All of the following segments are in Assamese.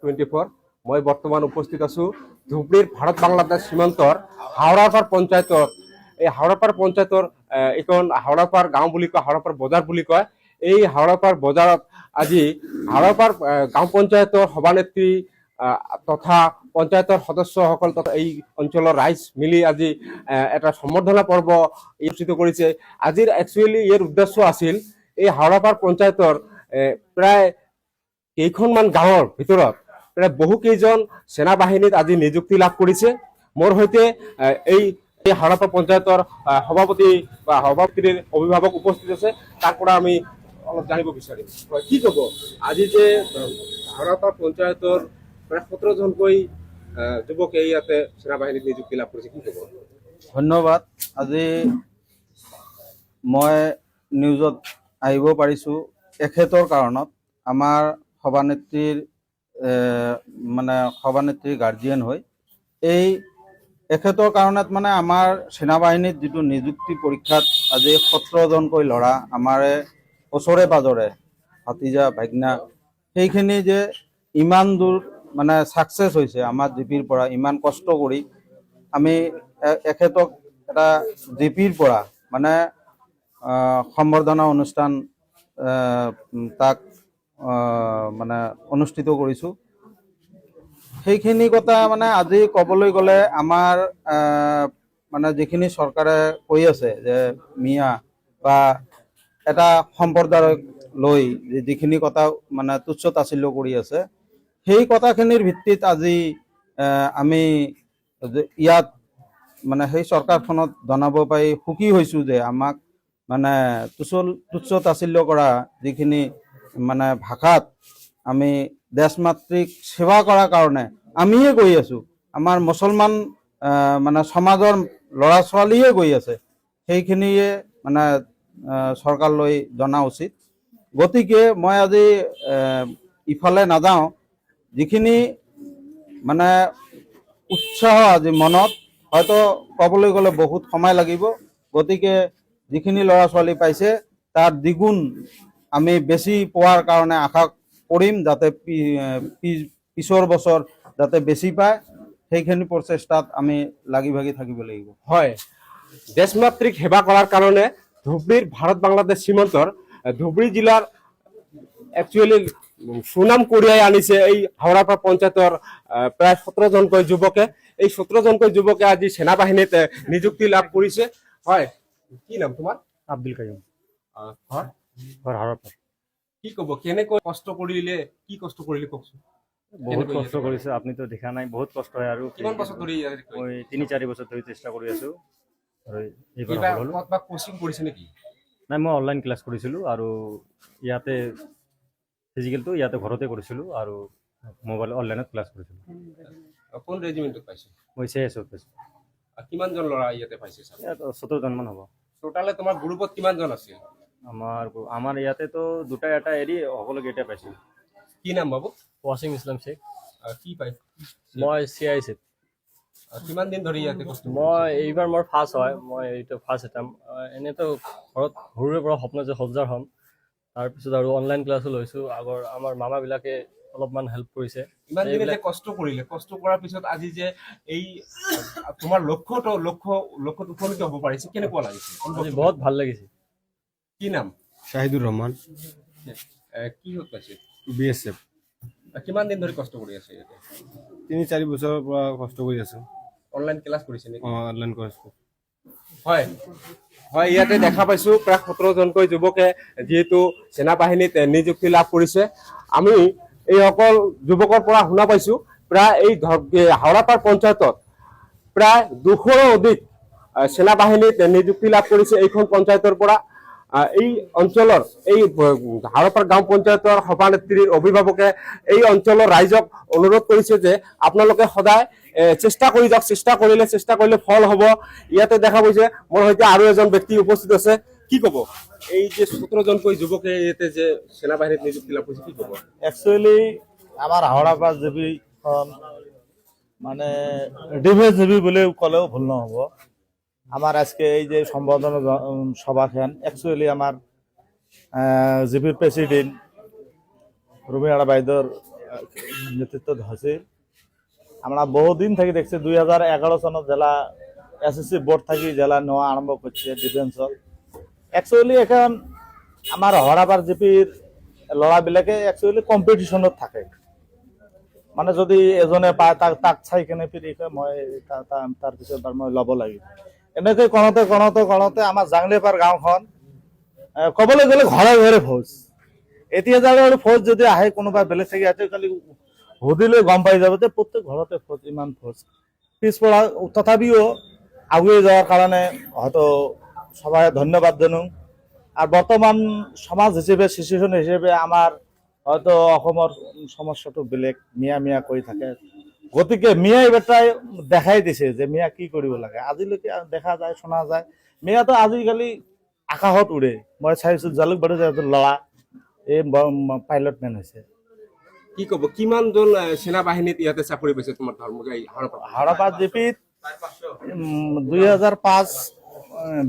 24। মই বৰ্তমান উপস্থিত আছো ধুবড়ীৰ ভাৰত বাংলাদেশ সীমান্তৰ হাওড়াপাৰ পঞ্চায়তৰ। এই হাওড়াপাৰ পঞ্চায়তৰ এইখন হাওড়াপাৰ গাঁও বুলি কয়, হাওড়াপাৰ বজাৰ বুলি কয়। এই হাওড়াপাৰ বজাৰত আজি হাওড়াপাৰ গাঁও পঞ্চায়তৰ সভানেত্ৰী তথা পঞ্চায়তৰ সদস্যসকল তথা এই অঞ্চলৰ ৰাইজ মিলি আজি এটা সম্বৰ্ধনা পৰ্ব অনুষ্ঠিত কৰিছে। আজিৰ একচুৱেলি ইয়াৰ উদ্দেশ্য আছিল এই হাওড়াপাৰ পঞ্চায়তৰ প্ৰায় কেইখনমান গাঁৱৰ ভিতৰত প্ৰায় বহু কেইজন সেনা বাহিনীত আজি নিযুক্তি লাভ কৰিছে। মোৰ সৈতে এই হাওড়াপাৰ পঞ্চায়তৰ সভাপতি বা সভাপতিৰ অভিভাৱক উপস্থিত আছে। তাৰ পৰা আমি অলপ জানিব বিচাৰিম। কি ক'ব আজি যে হাওড়াপাৰ পঞ্চায়তৰ প্ৰায় 17জনকৈ যুৱকে ইয়াতে সেনা বাহিনীত নিযুক্তি লাভ কৰিছে, কি ক'ব? ধন্যবাদ। আজি মই নিউজত আহিব পাৰিছোঁ এখেতৰ কাৰণত। আমাৰ সভানেত্ৰীৰ সভানেত্ৰীৰ গাৰ্জিয়ান হৈ এই এখেতৰ কাৰণত আমাৰ সেনাবাহিনীত যিটো নিযুক্তি পৰীক্ষাত আজি 17জনকৈ ল'ৰা আমাৰে ওচৰে পাজৰে ভাতিজা ভাগনা সেইখিনি যে ইমান দূৰ ছাকচেছ হৈছে আমাৰ জিপিৰ পৰা ইমান কষ্ট কৰি আমি এখেতক এটা জিপিৰ পৰা সম্বৰ্ধনা অনুষ্ঠান তাক অনুষ্ঠিত কৰিছোঁ। সেইখিনি কথা আজি ক'বলৈ গ'লে আমাৰ যিখিনি চৰকাৰে কৈ আছে যে মিয়া বা এটা সম্প্ৰদায়ক লৈ যিখিনি কথা তুচ্ছ তাচ্ছিল্য কৰি আছে, সেই কথাখিনিৰ ভিত্তিত আজি আমি ইয়াত সেই চৰকাৰখনত জনাব পাৰি সুখী হৈছোঁ যে আমাক তুচ্ছ তাচ্ছিল্য কৰা যিখিনি ভাষাত আমি দেশ মাতৃক সেৱা কৰাৰ কাৰণে আমিয়ে গৈ আছোঁ, আমাৰ মুছলমান সমাজৰ ল'ৰা ছোৱালীয়ে গৈ আছে, সেইখিনিয়ে চৰকাৰলৈ জনা উচিত। গতিকে মই আজি ইফালে নাযাওঁ, যিখিনি উৎসাহ আজি মনত হয়তো ক'বলৈ গ'লে বহুত সময় লাগিব। গতিকে যিখিনি ল'ৰা ছোৱালী পাইছে তাৰ দ্বিগুণ আমি বেছি পোৱাৰ কাৰণে আশা কৰিম, যাতে পিছৰ বছৰ যাতে বেছি পায় সেইখিনি প্ৰচেষ্টাত আমি লাগি ভাগি থাকিব লাগিব। হয়, দেশমাতৃক সেৱা কৰাৰ কাৰণে ধুবড়ীৰ ভাৰত বাংলাদেশ সীমান্তৰ ধুবড়ী জিলাৰ একচুৱেলি সুনাম কঢ়িয়াই আনিছে এই হাওড়াপাৰ পঞ্চায়তৰ প্ৰায় 17জনকৈ যুৱকে। এই 17জনকৈ যুৱকে আজি সেনা বাহিনীত নিযুক্তি লাভ কৰিছে। হয়, কি নাম তোমাৰ? আব্দুল কাইম। হাওড়াপাৰ। কি ক'ব, কেনেকৈ কষ্ট কৰিলে, কি কষ্ট কৰিলে কওকচোন? বহুত কষ্ট কৰিছে, আপুনিতো দেখা নাই, বহুত কষ্ট হয়। আৰু কিমান বছৰ ধৰি মই 3-4 বছৰ ধৰি চেষ্টা কৰি আছোঁ। কোচিং কৰিছে নেকি? নাই, মই অনলাইন ক্লাছ কৰিছিলোঁ আৰু ইয়াতে ফিজিকেলটো ইয়াতে ঘৰতে কৰিছিলোঁ আৰু মোবাইল অনলাইনত ক্লাছ কৰিছিলোঁ। কোন ৰেজিমেণ্টত পাইছে? মই CSOত পাইছোঁ। কিমানজন ল'ৰা ইয়াতে পাইছে? ইয়াত 17জনমান হ'ব। টোটালে তোমাৰ গ্ৰুপত কিমানজন আছিল? আমাৰ ইয়াতেতো দুটা এটা এৰি সকলোকে এতিয়া পাইছোঁ। কি নাম বাবু? ৱাছিম ইছলাম শেখ। কি পাই? মই CIC। কিমান দিন ধৰি ইয়াতে কষ্ট? মই এইবাৰ মোৰ ফাৰ্ষ্ট হয়, মই এইটো ফাৰ্ষ্ট এটেম্প। এনেতো ঘৰত সৰুৰে পৰা সপোন যে সজ্জাৰ হ'ম, তাৰপিছত আৰু অনলাইন ক্লাছো লৈছোঁ। আমাৰ মামাবিলাকে অলপমান হেল্প কৰিছে। ইমান দিনে যে কষ্ট কৰিলে, কষ্ট কৰাৰ পিছত আজি যে এই তোমাৰ লক্ষ্যত উপনীত হ'ব পাৰিছে, কেনেকুৱা লাগিছে? বহুত ভাল লাগিছে। কি নাম? শাহিদুৰ ৰহমান। কি হত পাইছে? BSF। কিমান দিন ধৰি কষ্ট কৰি আছে ইয়াতে? 3-4 বছৰৰ পৰা কষ্ট কৰি আছো। অনলাইন ক্লাছ কৰিছে নেকি? Online class. হয় হয়, ইয়াতে দেখা পাইছো প্ৰায় 17জনকৈ যুৱকে যিহেতু সেনা বাহিনীত নিযুক্তি লাভ কৰিছে। আমি এই সকল যুৱকৰ পৰা শুনা পাইছো প্ৰায় এই হাওড়াপাৰ পঞ্চায়তত প্ৰায় 200ৰো অধিক সেনা বাহিনীত নিযুক্তি লাভ কৰিছে এইখন পঞ্চায়তৰ পৰা। এই অঞ্চলৰ এই হাওড়াপাৰ গাঁও পঞ্চায়তৰ সভানেত্ৰীৰ অভিভাৱকে এই অঞ্চলৰ ৰাইজক অনুৰোধ কৰিছে যে আপোনালোকে সদায় চেষ্টা কৰি যাওক, চেষ্টা কৰিলে ফল হ'ব। ইয়াতে দেখা গৈছে মোৰ সৈতে আৰু এজন ব্যক্তি উপস্থিত আছে। কি ক'ব এই যে 17জনকৈ যুৱকে ইয়াতে যে সেনা বাহিনীত নিযুক্তি লাভ কৰিছে, কি ক'ব? একচুৱেলি আমাৰ হাওড়াপাৰ জিপিখন ডিফেন্স জিপি বুলি ক'লেও ভুল নহ'ব। আমার আজকে এই যে সম্বর্ধনা সভাখান একচুয়ালি আমার জিপির প্রেসিডেন্ট রুমিয়াড়া বাইদর নেতৃত্বত হৈছিল। আমরা বহুদিন থেকে দেখছি 2011 চনত জেলা SSC বোর্ড থাকি জেলা নেওয়া আরম্ভ করছে ডিফেন্সত। একচুয়ালি এখন আমার হৰাপাৰ জিপিৰ ল'ৰাবিলাকে একচুয়ালি কম্পিটিশ্যনত থাকে, মানে যদি এজনে পায় তাক চাই কেনে ফিৰি মই তাৰ পিছত মই ল'ব লাগিব। এনেকৈ কৰণতে আমাৰ জাংলিপাৰ গাঁওখন ক'বলৈ গ'লে ঘৰে ঘৰে ফৌজ। এতিয়া আৰু ফৌজ যদি আহে কোনোবা বেলেগ থাকি আজিকালি সুধিলে গম পাই যাব যে প্ৰত্যেক ঘৰতে ফৌজ, ইমান ফৌজ পিছপৰা। তথাপিও আগুৱাই যোৱাৰ কাৰণে হয়তো সবাই ধন্যবাদ জানো। আৰ বৰ্তমান সমাজ হিসেবে সিচুয়েশন হিসেবে আমাৰ হয়তো অসমৰ সমস্যাটো বেলেগ, মিয়া কৰি থাকে। গতিকে মিয়া এবাৰটাই দেখাই দিছে যে মিয়া কি কৰিব লাগে। আজিলৈকে দেখা যায়, শুনা যায় মিয়াটো আজিকালি আকাশত উৰে। মই চাইছো জালুকবাৰী ল'ৰা এই পাইলট মেন হৈছে। কি ক'ব, কিমানজন সেনাবাহিনীত ইয়াতে চাকৰি পাইছে তোমাৰ ধৰ্ম এই হৰাপাৰ জিপিত 2005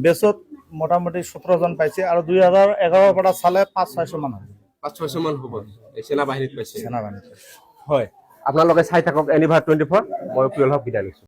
বেচত মোটামুটি 17 জন পাইছে, আৰু 2011 পৰা চালে 5-6 মান হ'ব। 5-6 মান হ'ব এই সেনাবাহিনীত পাইছে। সেনাবাহিনীত হয়, আপোনালোকে চাই থাকক এনিভাৰ 24। মই প্ৰিয়ল হক বিদায় লৈছো।